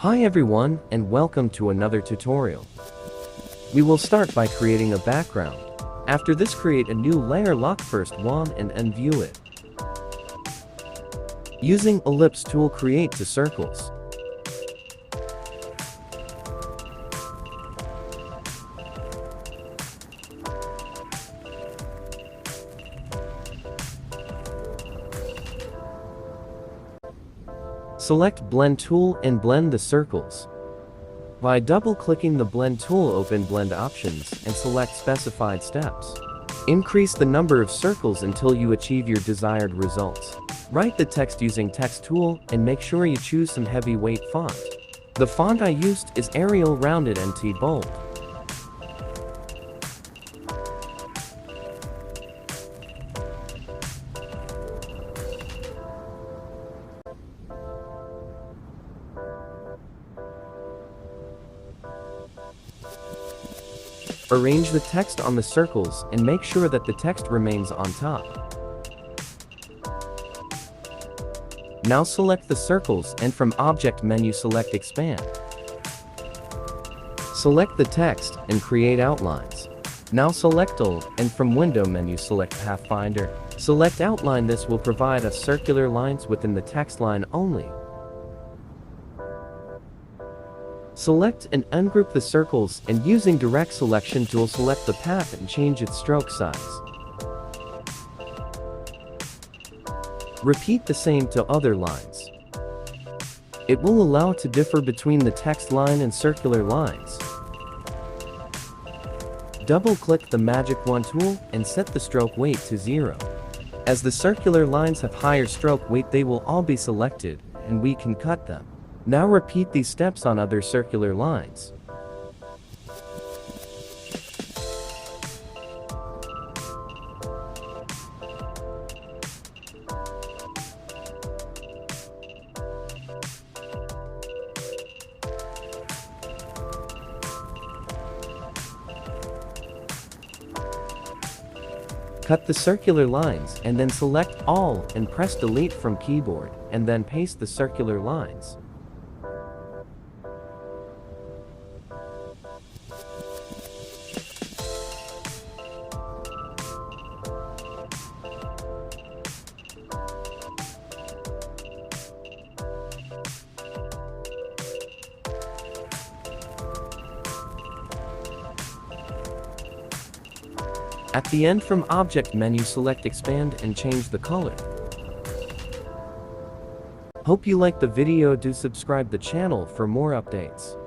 Hi everyone, and welcome to another tutorial. We will start by creating a background. After this, create a new layer, lock first one and unview it. Using ellipse tool, create two circles. Select Blend tool and blend the circles. By double-clicking the Blend tool, open Blend options and select specified steps. Increase the number of circles until you achieve your desired results. Write the text using Text tool and make sure you choose some heavyweight font. The font I used is Arial Rounded NT Bold. Arrange the text on the circles and make sure that the text remains on top. Now select the circles and from Object menu select Expand. Select the text and create outlines. Now select Alt and from Window menu select Pathfinder. Select Outline. This will provide us circular lines within the text line only. Select and ungroup the circles and using Direct Selection tool select the path and change its stroke size. Repeat the same to other lines. It will allow it to differ between the text line and circular lines. Double-click the Magic Wand tool and set the stroke weight to 0. As the circular lines have higher stroke weight, they will all be selected and we can cut them. Now repeat these steps on other circular lines. Cut the circular lines and then select all and press Delete from keyboard and then paste the circular lines. At the end, from Object menu select Expand and change the color. Hope you liked the video. Do subscribe the channel for more updates.